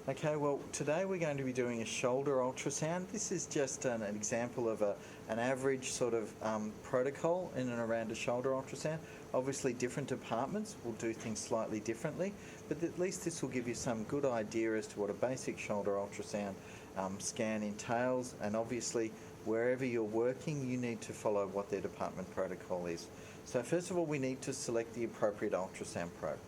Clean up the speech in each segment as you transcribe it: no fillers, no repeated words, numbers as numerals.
Okay, well, today we're going to be doing a shoulder ultrasound. This is just an example of an average sort of protocol in and around a shoulder ultrasound. Obviously, different departments will do things slightly differently, but at least this will give you some good idea as to what a basic shoulder ultrasound scan entails. And obviously, wherever you're working, you need to follow what their department protocol is. So first of all, we need to select the appropriate ultrasound probe.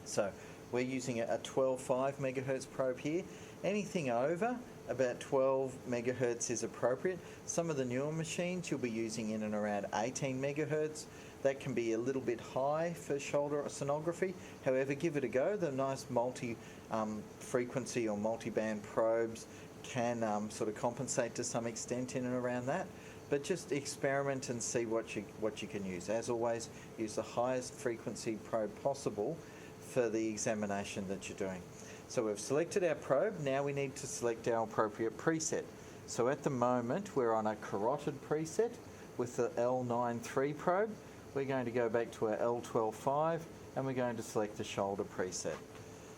So we're using a 12.5 megahertz probe here. Anything over about 12 megahertz is appropriate. Some of the newer machines you'll be using in and around 18 megahertz. That can be a little bit high for shoulder sonography. However, give it a go. The nice multi-frequency or multi-band probes can sort of compensate to some extent in and around that. But just experiment and see what you can use. As always, use the highest frequency probe possible for the examination that you're doing. So we've selected our probe. Now we need to select our appropriate preset. So at the moment we're on a carotid preset with the L93 probe. We're going to go back to our L12.5 and we're going to select the shoulder preset.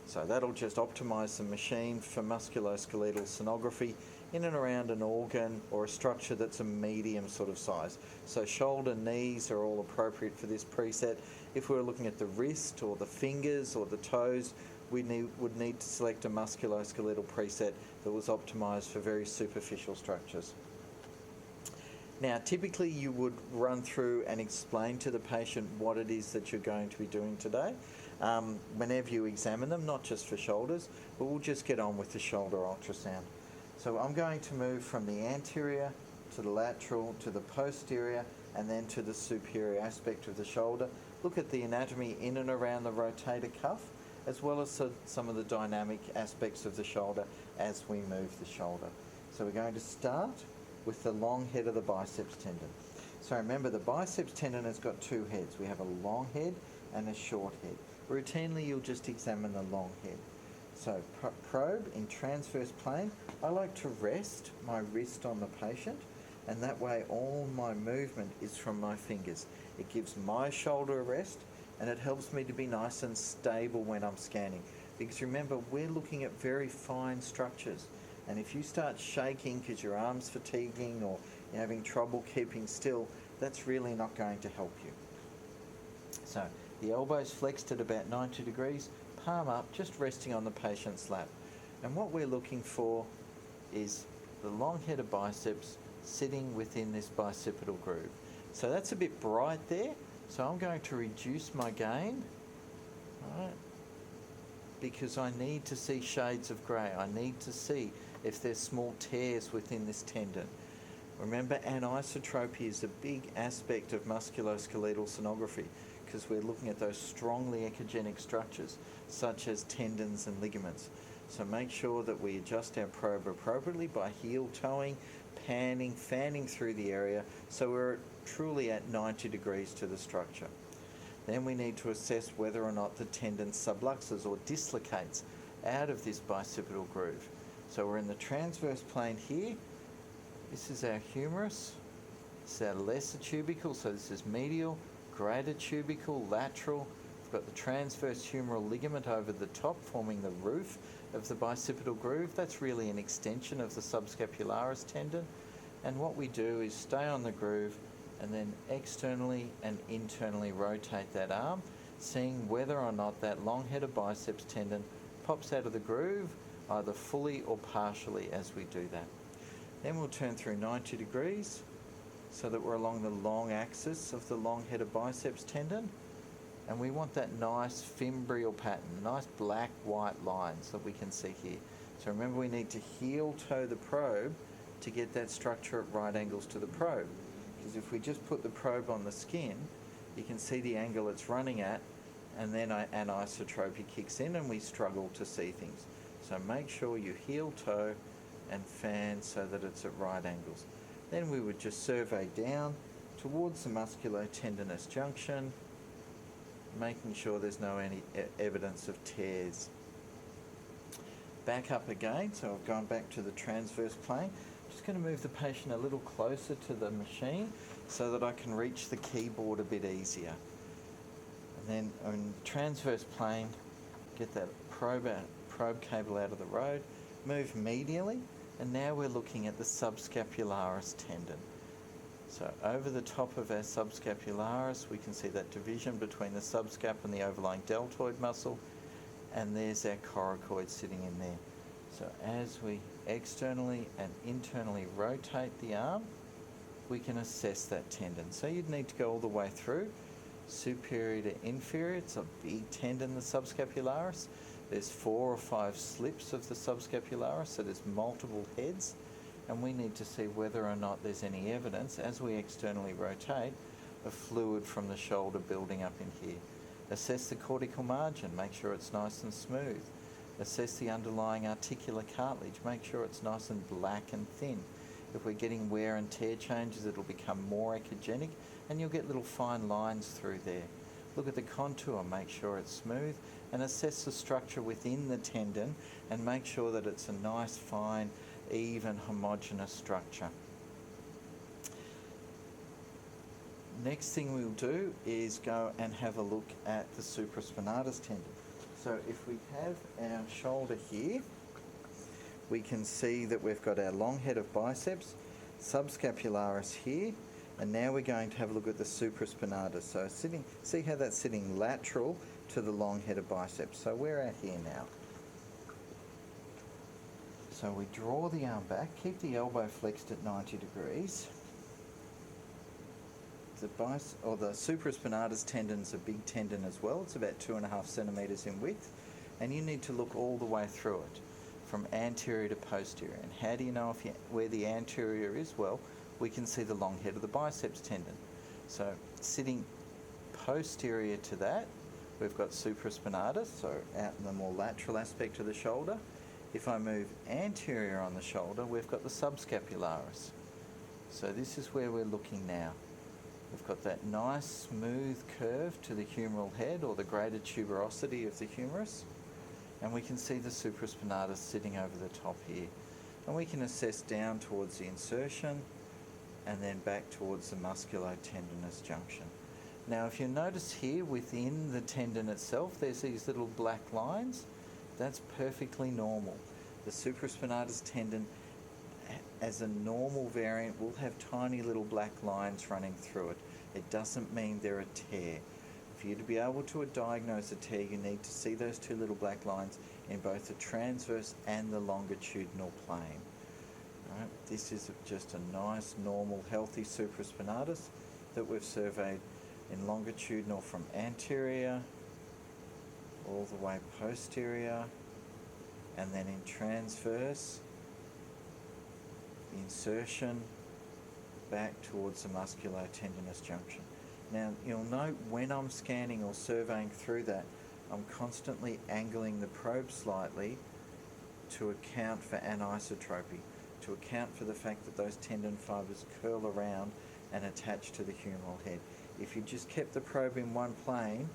So that'll just optimize the machine for musculoskeletal sonography in and around an organ or a structure that's a medium sort of size. So shoulder, knees are all appropriate for this preset. If we were looking at the wrist or the fingers or the toes, we would need to select a musculoskeletal preset that was optimized for very superficial structures. Now, typically you would run through and explain to the patient what it is that you're going to be doing today whenever you examine them, not just for shoulders, but we'll just get on with the shoulder ultrasound. So I'm going to move from the anterior to the lateral to the posterior and then to the superior aspect of the shoulder. Look at the anatomy in and around the rotator cuff, as well as some of the dynamic aspects of the shoulder as we move the shoulder. So we're going to start with the long head of the biceps tendon. So remember, the biceps tendon has got two heads. We have a long head and a short head. Routinely, you'll just examine the long head. So probe in transverse plane. I like to rest my wrist on the patient, and that way all my movement is from my fingers. It gives my shoulder a rest, and it helps me to be nice and stable when I'm scanning. Because remember, we're looking at very fine structures, and if you start shaking because your arm's fatiguing or you're having trouble keeping still, that's really not going to help you. So the elbow's flexed at about 90 degrees, palm up, just resting on the patient's lap. And what we're looking for is the long head of biceps sitting within this bicipital groove. So that's a bit bright there, so I'm going to reduce my gain, right, because I need to see shades of grey. I need to see if there's small tears within this tendon. Remember, anisotropy is a big aspect of musculoskeletal sonography because we're looking at those strongly echogenic structures such as tendons and ligaments. So make sure that we adjust our probe appropriately by heel toeing, panning, fanning through the area so we're truly at 90 degrees to the structure. Then we need to assess whether or not the tendon subluxes or dislocates out of this bicipital groove. So we're in the transverse plane here. This is our humerus. This is our lesser tubercle, so this is medial, greater tubercle, lateral. We've got the transverse humeral ligament over the top forming the roof of the bicipital groove. That's really an extension of the subscapularis tendon. And what we do is stay on the groove and then externally and internally rotate that arm, seeing whether or not that long head of biceps tendon pops out of the groove, either fully or partially as we do that. Then we'll turn through 90 degrees so that we're along the long axis of the long head of biceps tendon. And we want that nice fimbrial pattern, nice black-white lines that we can see here. So remember, we need to heel toe the probe to get that structure at right angles to the probe. Because if we just put the probe on the skin, you can see the angle it's running at, and then anisotropy kicks in and we struggle to see things. So make sure you heel toe and fan so that it's at right angles. Then we would just survey down towards the musculotendinous junction, making sure there's no any evidence of tears. Back up again, so I've gone back to the transverse plane. Just going to move the patient a little closer to the machine so that I can reach the keyboard a bit easier. And then on transverse plane, get that probe probe cable out of the road, move medially, and now we're looking at the subscapularis tendon. So over the top of our subscapularis, we can see that division between the subscap and the overlying deltoid muscle, and there's our coracoid sitting in there. So as we externally and internally rotate the arm, we can assess that tendon. So you'd need to go all the way through, superior to inferior. It's a big tendon, the subscapularis. There's 4 or 5 slips of the subscapularis, so there's multiple heads, and we need to see whether or not there's any evidence, as we externally rotate, of fluid from the shoulder building up in here. Assess the cortical margin, make sure it's nice and smooth. Assess the underlying articular cartilage, make sure it's nice and black and thin. If we're getting wear and tear changes, it'll become more echogenic, and you'll get little fine lines through there. Look at the contour, make sure it's smooth, and assess the structure within the tendon and make sure that it's a nice, fine, even, homogeneous structure. Next thing we'll do is go and have a look at the supraspinatus tendon. So if we have our shoulder here, we can see that we've got our long head of biceps, subscapularis here, and now we're going to have a look at the supraspinatus. So see how that's sitting lateral to the long head of biceps. So we're out here now. So we draw the arm back, keep the elbow flexed at 90 degrees. The supraspinatus tendon's a big tendon as well. It's about 2.5 centimetres in width, and you need to look all the way through it, from anterior to posterior. And how do you know where the anterior is? Well, we can see the long head of the biceps tendon. So sitting posterior to that, we've got supraspinatus, so out in the more lateral aspect of the shoulder. If I move anterior on the shoulder, we've got the subscapularis. So this is where we're looking now. We've got that nice smooth curve to the humeral head, or the greater tuberosity of the humerus, and we can see the supraspinatus sitting over the top here. And we can assess down towards the insertion and then back towards the musculotendinous junction. Now if you notice here within the tendon itself, there's these little black lines. That's perfectly normal. The supraspinatus tendon, as a normal variant, will have tiny little black lines running through it. It doesn't mean they're a tear. For you to be able to diagnose a tear, you need to see those 2 little black lines in both the transverse and the longitudinal plane. Right? This is just a nice, normal, healthy supraspinatus that we've surveyed in longitudinal from anterior all the way posterior, and then in transverse, the insertion back towards the musculotendinous junction. Now you'll note when I'm scanning or surveying through that, I'm constantly angling the probe slightly to account for anisotropy, to account for the fact that those tendon fibres curl around and attach to the humeral head. If you just kept the probe in one plane,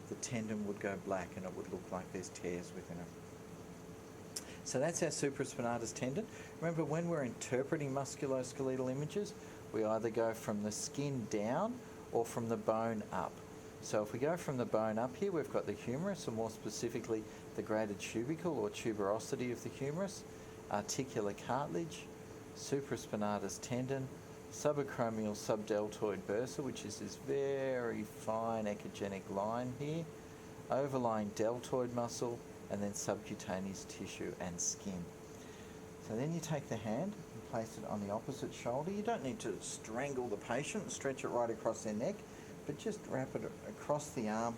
the tendon would go black and it would look like there's tears within it. So that's our supraspinatus tendon. Remember, when we're interpreting musculoskeletal images, we either go from the skin down or from the bone up. So if we go from the bone up here, we've got the humerus, or more specifically the greater tubercle or tuberosity of the humerus, articular cartilage, supraspinatus tendon, subacromial subdeltoid bursa, which is this very fine echogenic line here, overlying deltoid muscle, and then subcutaneous tissue and skin. So then you take the hand and place it on the opposite shoulder. You don't need to strangle the patient and stretch it right across their neck, but just wrap it across the arm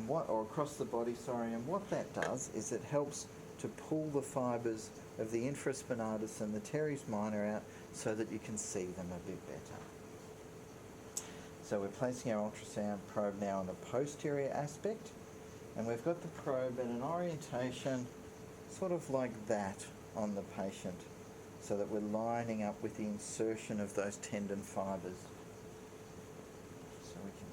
or across the body, and what that does is it helps to pull the fibres of the infraspinatus and the teres minor out so that you can see them a bit better. So we're placing our ultrasound probe now on the posterior aspect, and we've got the probe at an orientation sort of like that on the patient, so that we're lining up with the insertion of those tendon fibres. So we can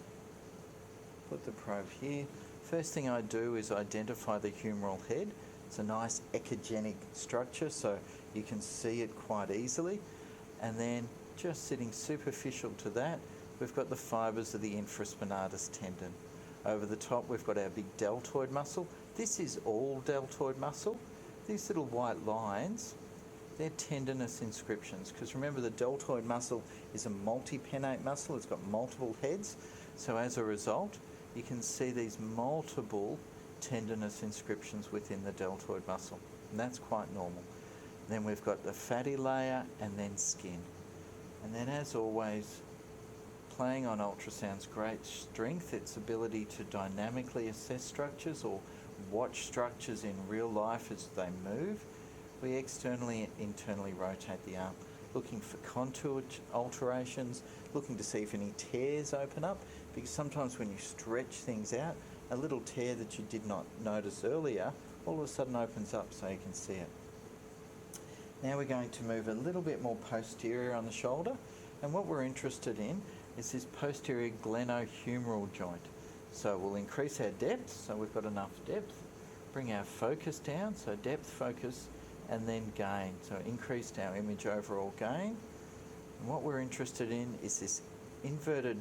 put the probe here. First thing I do is identify the humeral head. It's a nice echogenic structure, so you can see it quite easily. And then just sitting superficial to that, we've got the fibres of the infraspinatus tendon. Over the top, we've got our big deltoid muscle. This is all deltoid muscle. These little white lines, they're tendinous inscriptions, because remember the deltoid muscle is a multi-pennate muscle. It's got multiple heads. So as a result, you can see these multiple tendinous inscriptions within the deltoid muscle. And that's quite normal. Then we've got the fatty layer and then skin. And then as always, playing on ultrasound's great strength, its ability to dynamically assess structures or watch structures in real life as they move. We externally and internally rotate the arm, looking for contour alterations, looking to see if any tears open up, because sometimes when you stretch things out, a little tear that you did not notice earlier all of a sudden opens up so you can see it. Now we're going to move a little bit more posterior on the shoulder, and what we're interested in is this posterior glenohumeral joint. So we'll increase our depth, so we've got enough depth, bring our focus down, so depth, focus, and then gain. So increased our image overall gain. And what we're interested in is this inverted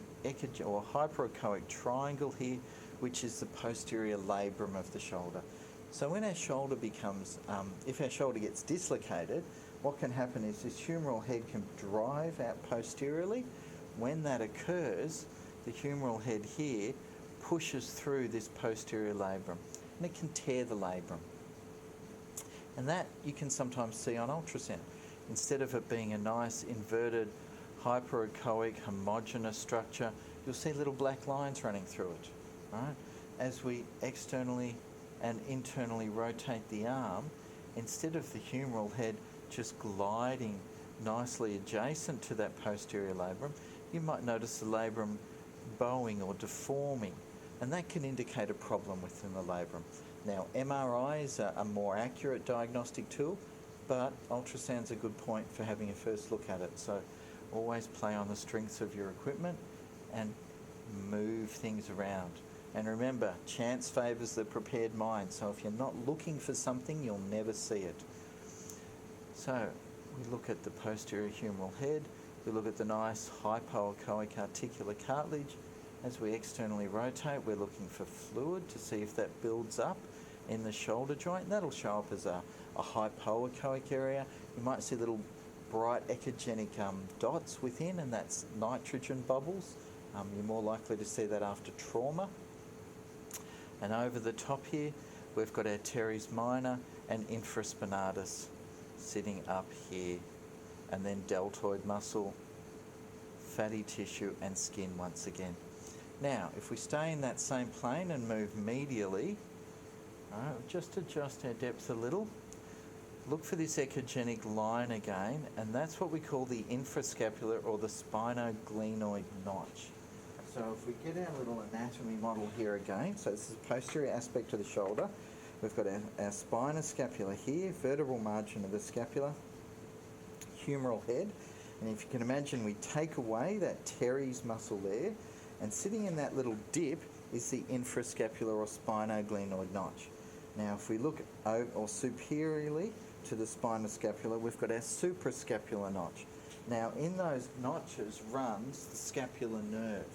or hyperechoic triangle here, which is the posterior labrum of the shoulder. So when our shoulder becomes, if our shoulder gets dislocated, what can happen is this humeral head can drive out posteriorly. When that occurs, the humeral head here pushes through this posterior labrum, and it can tear the labrum. And that you can sometimes see on ultrasound. Instead of it being a nice inverted, hyperechoic, homogeneous structure, you'll see little black lines running through it. Right? As we externally and internally rotate the arm, instead of the humeral head just gliding nicely adjacent to that posterior labrum, you might notice the labrum bowing or deforming, and that can indicate a problem within the labrum. Now, MRI is a more accurate diagnostic tool, but ultrasound's a good point for having a first look at it. So always play on the strengths of your equipment and move things around. And remember, chance favours the prepared mind. So if you're not looking for something, you'll never see it. So we look at the posterior humeral head. We look at the nice hypoechoic articular cartilage. As we externally rotate, we're looking for fluid to see if that builds up in the shoulder joint. And that'll show up as a hypoechoic area. You might see little bright echogenic dots within, and that's nitrogen bubbles. You're more likely to see that after trauma. And over the top here, we've got our teres minor and infraspinatus sitting up here. And then deltoid muscle, fatty tissue, and skin once again. Now, if we stay in that same plane and move medially, just adjust our depth a little. Look for this echogenic line again, and that's what we call the infrascapular or the spinoglenoid notch. So if we get our little anatomy model here again, so this is the posterior aspect of the shoulder. We've got our spinous scapula here, vertebral margin of the scapula, humeral head. And if you can imagine, we take away that teres muscle there, and sitting in that little dip is the infrascapular or spinoglenoid notch. Now, if we look superiorly to the spinous scapula, we've got our suprascapular notch. Now, in those notches runs the scapular nerve.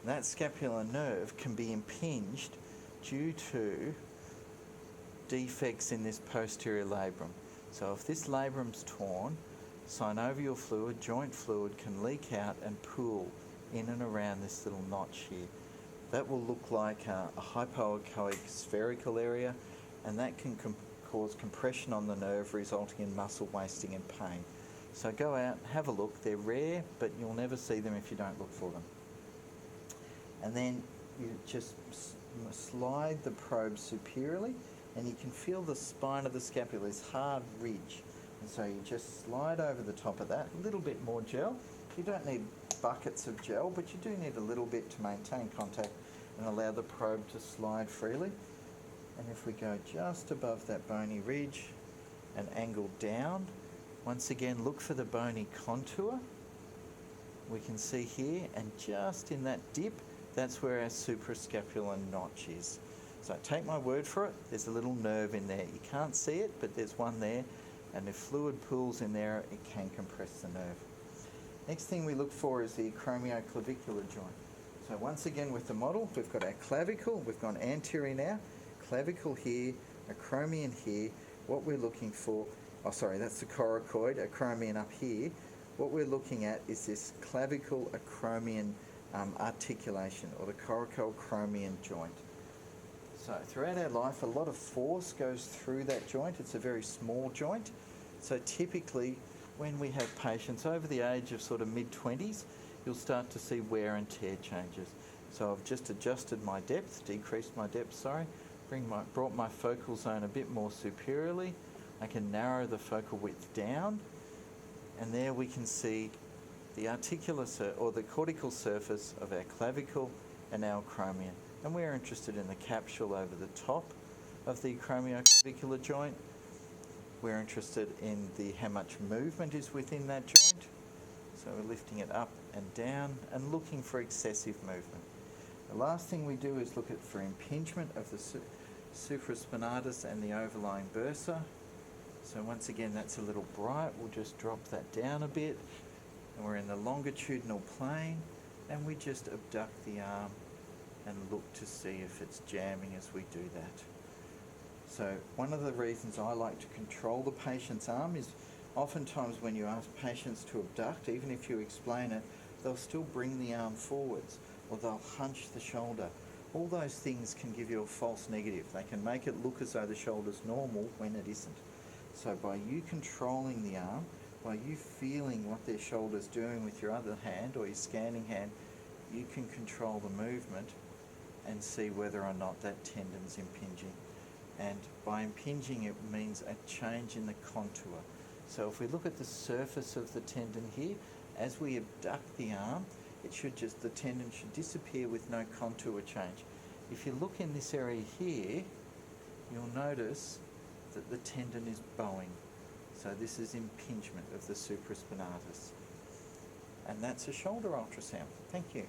That scapular nerve can be impinged due to defects in this posterior labrum. So if this labrum's torn, synovial fluid, joint fluid can leak out and pool in and around this little notch here. That will look like a hypoechoic spherical area, and that can cause compression on the nerve, resulting in muscle wasting and pain. So go out, have a look. They're rare, but you'll never see them if you don't look for them. And then you just slide the probe superiorly, and you can feel the spine of the scapula, this hard ridge. And so you just slide over the top of that, a little bit more gel. You don't need buckets of gel, but you do need a little bit to maintain contact and allow the probe to slide freely. And if we go just above that bony ridge and angle down, once again look for the bony contour. We can see here, and just in that dip, that's where our suprascapular notch is. So take my word for it, there's a little nerve in there. You can't see it, but there's one there, and if fluid pools in there, it can compress the nerve. Next thing we look for is the acromioclavicular joint. So once again with the model, we've got our clavicle, we've gone anterior now. clavicle here, acromion here. What we're looking for, oh sorry, that's the coracoid, acromion up here. What we're looking at is this clavicle acromion articulation, or the coracoacromion joint. So throughout our life, a lot of force goes through that joint. It's a very small joint. So typically, when we have patients over the age of sort of mid-20s, you'll start to see wear and tear changes. So I've just adjusted my depth, decreased my depth, sorry, brought my focal zone a bit more superiorly. I can narrow the focal width down, and there we can see the articular or the cortical surface of our clavicle and our acromion. And we're interested in the capsule over the top of the acromioclavicular joint. We're interested in how much movement is within that joint. So we're lifting it up and down and looking for excessive movement. The last thing we do is look for impingement of the supraspinatus and the overlying bursa. So once again, that's a little bright. We'll just drop that down a bit. And we're in the longitudinal plane, and we just abduct the arm and look to see if it's jamming as we do that. So one of the reasons I like to control the patient's arm is oftentimes when you ask patients to abduct, even if you explain it, they'll still bring the arm forwards, or they'll hunch the shoulder. All those things can give you a false negative. They can make it look as though the shoulder's normal when it isn't. So by you controlling the arm, by you feeling what their shoulder's doing with your other hand or your scanning hand, you can control the movement and see whether or not that tendon's impinging. And by impinging, it means a change in the contour. So if we look at the surface of the tendon here, as we abduct the arm, the tendon should disappear with no contour change. If you look in this area here, you'll notice that the tendon is bowing. So this is impingement of the supraspinatus. And that's a shoulder ultrasound. Thank you.